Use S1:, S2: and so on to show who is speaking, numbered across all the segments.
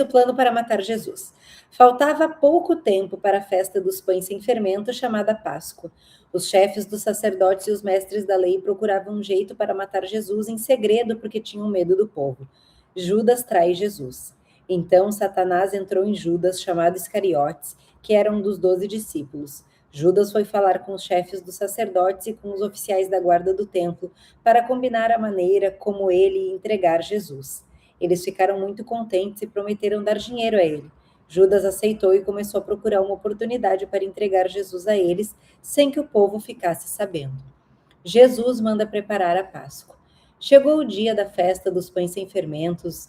S1: O plano para matar Jesus. Faltava pouco tempo para a festa dos pães sem fermento, chamada Páscoa. Os chefes dos sacerdotes e os mestres da lei procuravam um jeito para matar Jesus em segredo porque tinham medo do povo. Judas trai Jesus. Então Satanás entrou em Judas, chamado Iscariotes, que era um dos 12 discípulos. Judas foi falar com os chefes dos sacerdotes e com os oficiais da guarda do templo para combinar a maneira como ele ia entregar Jesus. Eles ficaram muito contentes e prometeram dar dinheiro a ele. Judas aceitou e começou a procurar uma oportunidade para entregar Jesus a eles, sem que o povo ficasse sabendo. Jesus manda preparar a Páscoa. Chegou o dia da festa dos pães sem fermentos,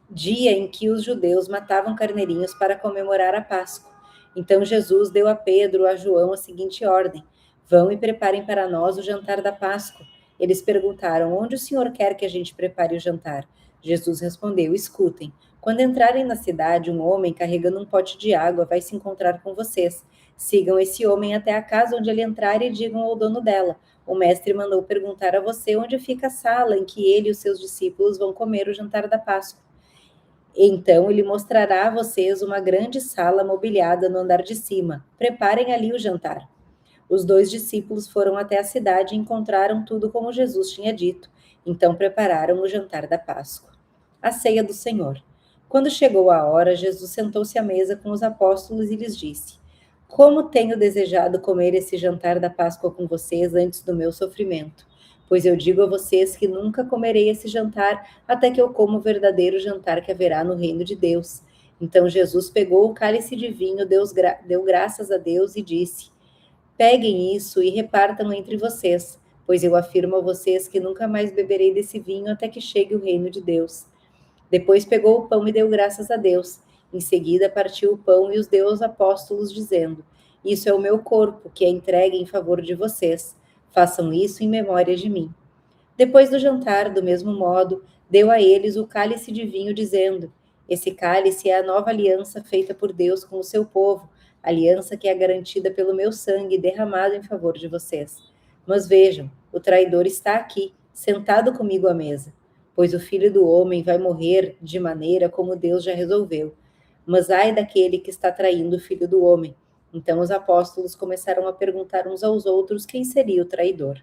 S1: dia em que os judeus matavam carneirinhos para comemorar a Páscoa. Então Jesus deu a Pedro e a João a seguinte ordem: vão e preparem para nós o jantar da Páscoa. Eles perguntaram: onde o Senhor quer que a gente prepare o jantar? Jesus respondeu: escutem. Quando entrarem na cidade, um homem carregando um pote de água vai se encontrar com vocês. Sigam esse homem até a casa onde ele entrar e digam ao dono dela: o mestre mandou perguntar a você onde fica a sala em que ele e os seus discípulos vão comer o jantar da Páscoa. Então ele mostrará a vocês uma grande sala mobiliada no andar de cima. Preparem ali o jantar. Os 2 discípulos foram até a cidade e encontraram tudo como Jesus tinha dito. Então prepararam o jantar da Páscoa. A ceia do Senhor. Quando chegou a hora, Jesus sentou-se à mesa com os apóstolos e lhes disse: como tenho desejado comer esse jantar da Páscoa com vocês antes do meu sofrimento. Pois eu digo a vocês que nunca comerei esse jantar até que eu coma o verdadeiro jantar que haverá no reino de Deus. Então Jesus pegou o cálice de vinho, deu graças a Deus e disse: peguem isso e repartam entre vocês, pois eu afirmo a vocês que nunca mais beberei desse vinho até que chegue o reino de Deus. Depois pegou o pão e deu graças a Deus. Em seguida partiu o pão e os deu aos apóstolos, dizendo: isso é o meu corpo, que é entregue em favor de vocês. Façam isso em memória de mim. Depois do jantar, do mesmo modo, deu a eles o cálice de vinho, dizendo: esse cálice é a nova aliança feita por Deus com o seu povo, aliança que é garantida pelo meu sangue derramado em favor de vocês. Mas vejam, o traidor está aqui, sentado comigo à mesa. Pois o Filho do Homem vai morrer de maneira como Deus já resolveu. Mas ai daquele que está traindo o Filho do Homem. Então os apóstolos começaram a perguntar uns aos outros quem seria o traidor.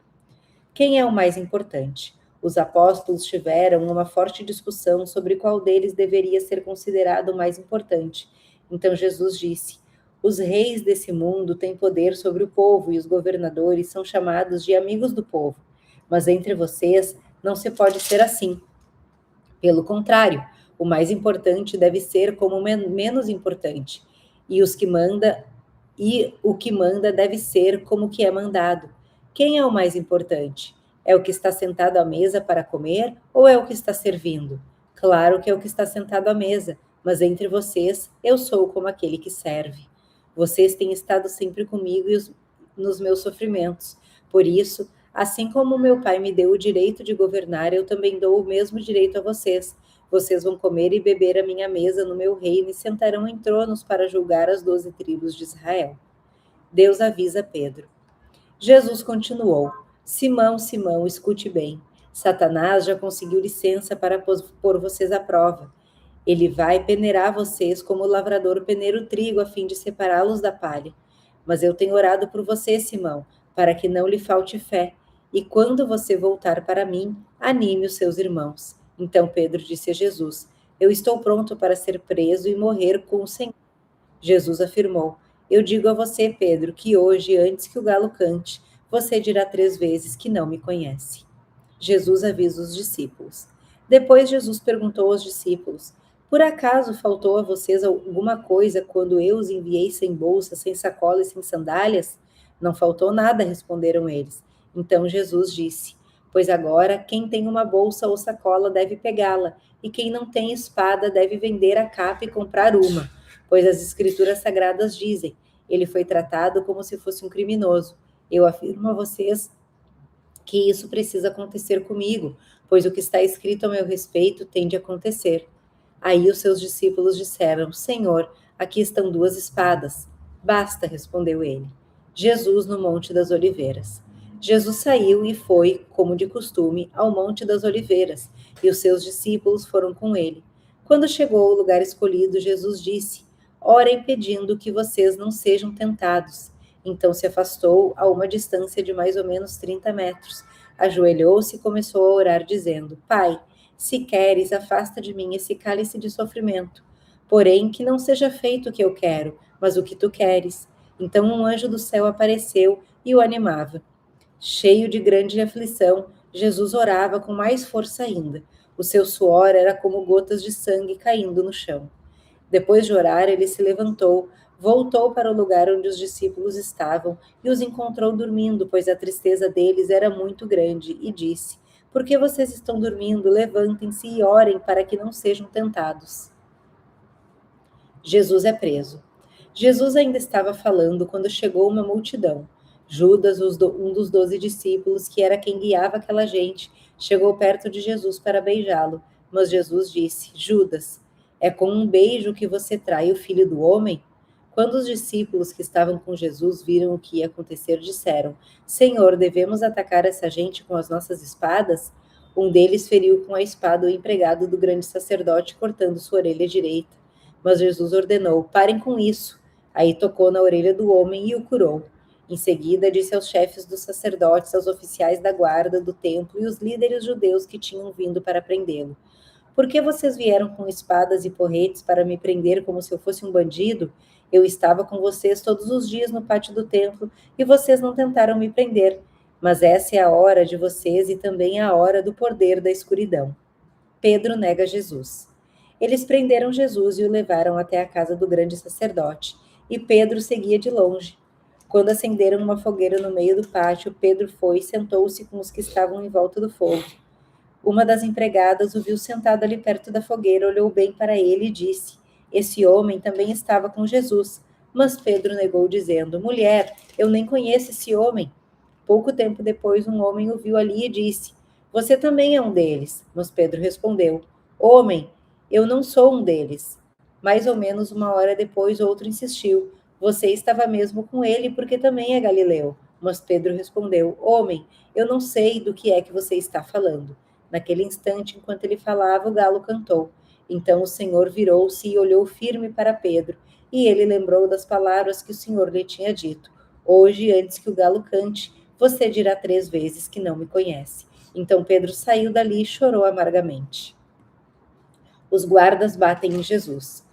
S1: Quem é o mais importante? Os apóstolos tiveram uma forte discussão sobre qual deles deveria ser considerado o mais importante. Então Jesus disse: os reis desse mundo têm poder sobre o povo e os governadores são chamados de amigos do povo. Mas entre vocês não se pode ser assim. Pelo contrário, o mais importante deve ser como menos importante, e o que manda deve ser como o que é mandado. Quem é o mais importante? É o que está sentado à mesa para comer ou é o que está servindo? Claro que é o que está sentado à mesa, mas entre vocês eu sou como aquele que serve. Vocês têm estado sempre comigo nos meus sofrimentos. Por isso, assim como meu pai me deu o direito de governar, eu também dou o mesmo direito a vocês. Vocês vão comer e beber à minha mesa no meu reino e sentarão em tronos para julgar as 12 tribos de Israel. Deus avisa Pedro. Jesus continuou: Simão, Simão, escute bem. Satanás já conseguiu licença para pôr vocês à prova. Ele vai peneirar vocês como o lavrador peneira o trigo a fim de separá-los da palha. Mas eu tenho orado por você, Simão, para que não lhe falte fé. E quando você voltar para mim, anime os seus irmãos. Então Pedro disse a Jesus: eu estou pronto para ser preso e morrer com o Senhor. Jesus afirmou: eu digo a você, Pedro, que hoje, antes que o galo cante, você dirá 3 vezes que não me conhece. Jesus avisa os discípulos. Depois Jesus perguntou aos discípulos: por acaso faltou a vocês alguma coisa quando eu os enviei sem bolsa, sem sacola e sem sandálias? Não faltou nada, responderam eles. Então Jesus disse: pois agora quem tem uma bolsa ou sacola deve pegá-la, e quem não tem espada deve vender a capa e comprar uma. Pois as escrituras sagradas dizem: ele foi tratado como se fosse um criminoso. Eu afirmo a vocês que isso precisa acontecer comigo, pois o que está escrito a meu respeito tem de acontecer. Aí os seus discípulos disseram: Senhor, aqui estão 2 espadas. Basta, respondeu ele. Jesus no Monte das Oliveiras. Jesus saiu e foi, como de costume, ao Monte das Oliveiras, e os seus discípulos foram com ele. Quando chegou ao lugar escolhido, Jesus disse: Orem pedindo que vocês não sejam tentados. Então se afastou a uma distância de mais ou menos 30 metros. Ajoelhou-se e começou a orar, dizendo: Pai, se queres, afasta de mim esse cálice de sofrimento. Porém, que não seja feito o que eu quero, mas o que tu queres. Então um anjo do céu apareceu e o animava. Cheio de grande aflição, Jesus orava com mais força ainda. O seu suor era como gotas de sangue caindo no chão. Depois de orar, ele se levantou, voltou para o lugar onde os discípulos estavam e os encontrou dormindo, pois a tristeza deles era muito grande, e disse: Por que vocês estão dormindo? Levantem-se e orem para que não sejam tentados. Jesus é preso. Jesus ainda estava falando quando chegou uma multidão. Judas, um dos 12 discípulos, que era quem guiava aquela gente, chegou perto de Jesus para beijá-lo. Mas Jesus disse: Judas, é com um beijo que você trai o Filho do Homem? Quando os discípulos que estavam com Jesus viram o que ia acontecer, disseram: Senhor, devemos atacar essa gente com as nossas espadas? Um deles feriu com a espada o empregado do grande sacerdote, cortando sua orelha direita. Mas Jesus ordenou: Parem com isso. Aí tocou na orelha do homem e o curou. Em seguida, disse aos chefes dos sacerdotes, aos oficiais da guarda do templo e os líderes judeus que tinham vindo para prendê-lo: Por que vocês vieram com espadas e porretes para me prender como se eu fosse um bandido? Eu estava com vocês todos os dias no pátio do templo e vocês não tentaram me prender. Mas essa é a hora de vocês e também a hora do poder da escuridão. Pedro nega Jesus. Eles prenderam Jesus e o levaram até a casa do grande sacerdote, e Pedro seguia de longe. Quando acenderam uma fogueira no meio do pátio, Pedro foi e sentou-se com os que estavam em volta do fogo. Uma das empregadas o viu sentado ali perto da fogueira, olhou bem para ele e disse: Esse homem também estava com Jesus. Mas Pedro negou, dizendo: Mulher, eu nem conheço esse homem. Pouco tempo depois, um homem o viu ali e disse: Você também é um deles. Mas Pedro respondeu: Homem, eu não sou um deles. Mais ou menos uma hora depois, outro insistiu: Você estava mesmo com ele, porque também é galileu. Mas Pedro respondeu: Homem, eu não sei do que é que você está falando. Naquele instante, enquanto ele falava, o galo cantou. Então o Senhor virou-se e olhou firme para Pedro, e ele lembrou das palavras que o Senhor lhe tinha dito: Hoje, antes que o galo cante, você dirá 3 vezes que não me conhece. Então Pedro saiu dali e chorou amargamente. Os guardas batem em Jesus.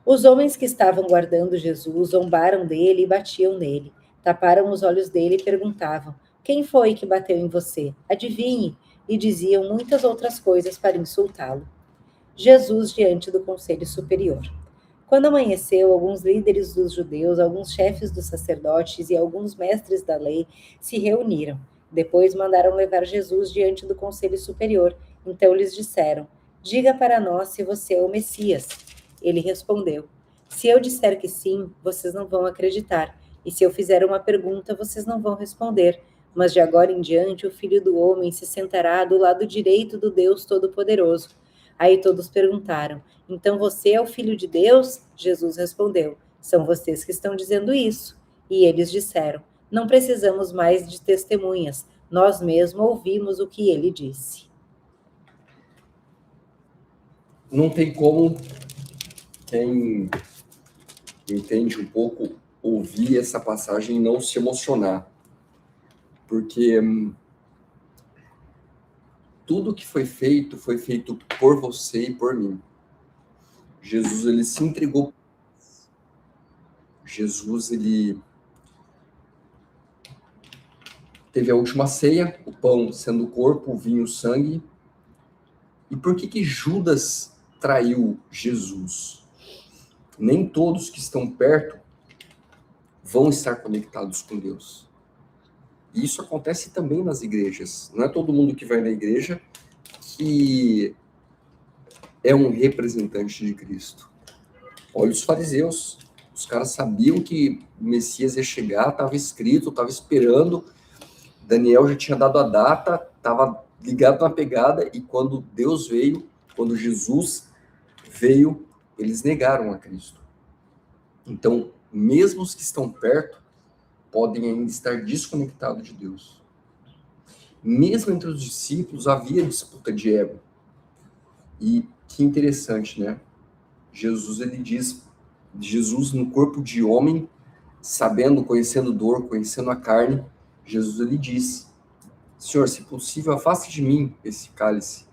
S1: Os homens que estavam guardando Jesus zombaram dele e batiam nele. Taparam os olhos dele e perguntavam: Quem foi que bateu em você? Adivinhe! E diziam muitas outras coisas para insultá-lo. Jesus diante do Conselho Superior. Quando amanheceu, alguns líderes dos judeus, alguns chefes dos sacerdotes e alguns mestres da lei se reuniram. Depois mandaram levar Jesus diante do Conselho Superior. Então lhes disseram: Diga para nós se você é o Messias. Ele respondeu: Se eu disser que sim, vocês não vão acreditar. E se eu fizer uma pergunta, vocês não vão responder. Mas de agora em diante, o Filho do Homem se sentará do lado direito do Deus Todo-Poderoso. Aí todos perguntaram: Então você é o Filho de Deus? Jesus respondeu: São vocês que estão dizendo isso. E eles disseram: Não precisamos mais de testemunhas. Nós mesmos ouvimos o que ele disse.
S2: Não tem como quem entende um pouco ouvir essa passagem e não se emocionar. Porque tudo que foi feito por você e por mim. Jesus, ele se entregou. Jesus, ele teve a última ceia, o pão sendo o corpo, o vinho, o sangue. E por que Judas traiu Jesus? Nem todos que estão perto vão estar conectados com Deus. E isso acontece também nas igrejas. Não é todo mundo que vai na igreja que é um representante de Cristo. Olha os fariseus. Os caras sabiam que o Messias ia chegar, estava escrito, estava esperando. Daniel já tinha dado a data, estava ligado na pegada, e quando Deus veio, quando Jesus veio, eles negaram a Cristo. Então, mesmo os que estão perto, podem ainda estar desconectados de Deus. Mesmo entre os discípulos, havia disputa de ego. E que interessante, né? Jesus, ele diz, Jesus no corpo de homem, sabendo, conhecendo dor, conhecendo a carne, Jesus, ele diz, Senhor, se possível, afaste de mim esse cálice,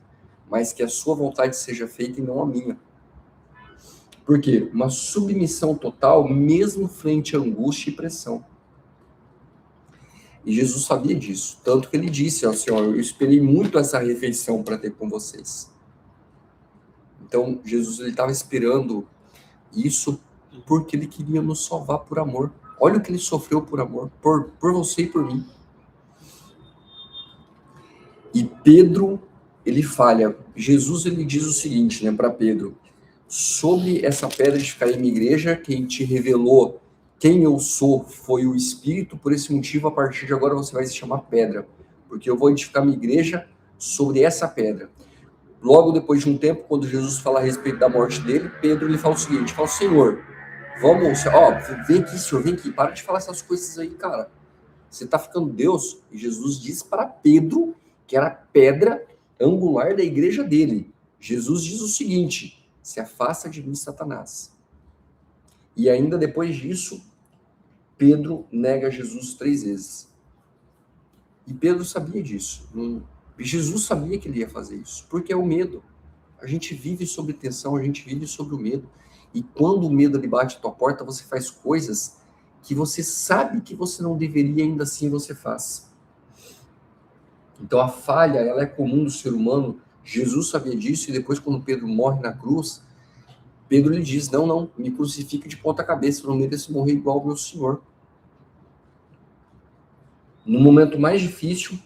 S2: mas que a sua vontade seja feita e não a minha. Por quê? Uma submissão total, mesmo frente à angústia e pressão. E Jesus sabia disso, tanto que ele disse, ó Senhor, eu esperei muito essa refeição para ter com vocês. Então, Jesus, ele estava esperando isso porque ele queria nos salvar por amor. Olha o que ele sofreu por amor, por você e por mim. E Pedro, ele falha. Jesus, ele diz o seguinte, né, para Pedro: sobre essa pedra edificarei minha igreja, quem te revelou quem eu sou foi o Espírito, por esse motivo, a partir de agora você vai se chamar pedra, porque eu vou edificar minha igreja sobre essa pedra. Logo depois de um tempo, quando Jesus fala a respeito da morte dele, Pedro, ele fala o seguinte, fala, Senhor, vamos, vem aqui, Senhor, vem aqui, para de falar essas coisas aí, cara. Você está ficando Deus? E Jesus diz para Pedro, que era a pedra angular da igreja dele. Jesus diz o seguinte, se afasta de mim, Satanás. E ainda depois disso, Pedro nega Jesus 3 vezes. E Pedro sabia disso. Jesus sabia que ele ia fazer isso, porque é o medo. A gente vive sob tensão, a gente vive sobre o medo. E quando o medo ele bate à tua porta, você faz coisas que você sabe que você não deveria, ainda assim você faz. Então a falha, ela é comum do ser humano. Jesus sabia disso, e depois quando Pedro morre na cruz, Pedro lhe diz, não, me crucifique de ponta cabeça, eu não mereço morrer igual ao meu Senhor. No momento mais difícil,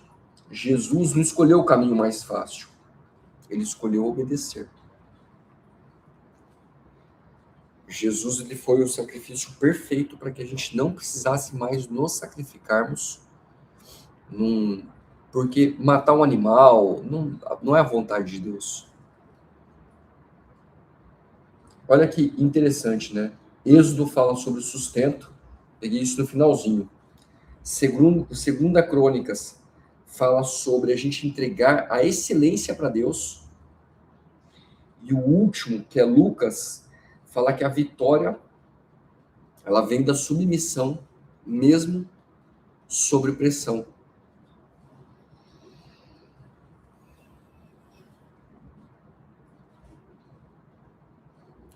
S2: Jesus não escolheu o caminho mais fácil. Ele escolheu obedecer. Jesus, ele foi o sacrifício perfeito para que a gente não precisasse mais nos sacrificarmos. Porque matar um animal não é a vontade de Deus. Olha que interessante, né? Êxodo fala sobre o sustento. Peguei isso no finalzinho. Segunda Crônicas fala sobre a gente entregar a excelência para Deus. E o último, que é Lucas, fala que a vitória ela vem da submissão, mesmo sob pressão.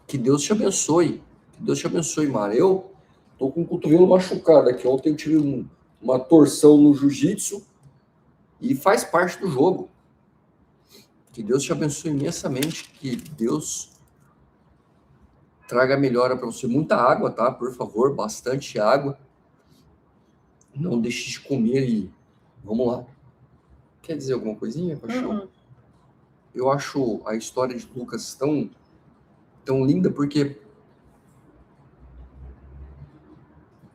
S2: Que Deus te abençoe. Que Deus te abençoe, Mara. Eu tô com o cotovelo machucado aqui. Ontem eu tive uma torção no jiu-jitsu e faz parte do jogo. Que Deus te abençoe imensamente. Que Deus traga melhora para você. Muita água, tá? Por favor, bastante água. Não deixe de comer e vamos lá. Quer dizer alguma coisinha, Paixão? Eu acho a história de Lucas tão linda porque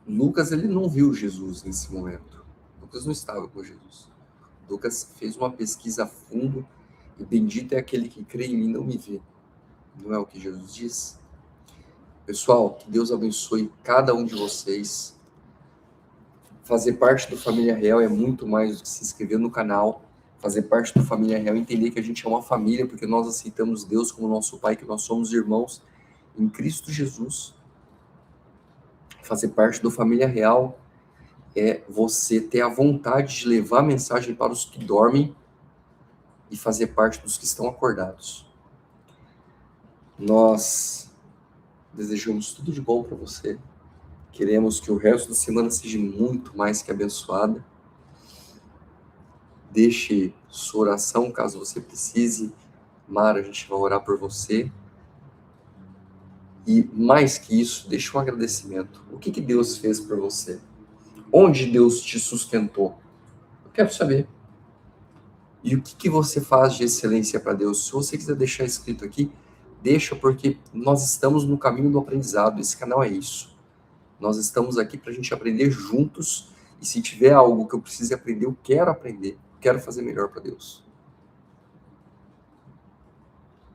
S2: Lucas ele não viu Jesus nesse momento. Lucas não estava com Jesus. Lucas fez uma pesquisa a fundo e bendito é aquele que crê em mim e não me vê. Não é o que Jesus diz? Pessoal, que Deus abençoe cada um de vocês. Fazer parte do Família Real é muito mais do que se inscrever no canal. Fazer parte do Família Real é entender que a gente é uma família, porque nós aceitamos Deus como nosso Pai, que nós somos irmãos em Cristo Jesus. Fazer parte do Família Real é você ter a vontade de levar a mensagem para os que dormem e fazer parte dos que estão acordados. Nós desejamos tudo de bom para você. Queremos que o resto da semana seja muito mais que abençoada. Deixe sua oração caso você precise. Mara, a gente vai orar por você. E mais que isso, deixe um agradecimento. O que Deus fez por você? Onde Deus te sustentou? Eu quero saber. E o que você faz de excelência para Deus? Se você quiser deixar escrito aqui, deixa, porque nós estamos no caminho do aprendizado. Esse canal é isso. Nós estamos aqui para a gente aprender juntos. E se tiver algo que eu precise aprender, eu quero aprender. Quero fazer melhor para Deus.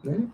S2: Né?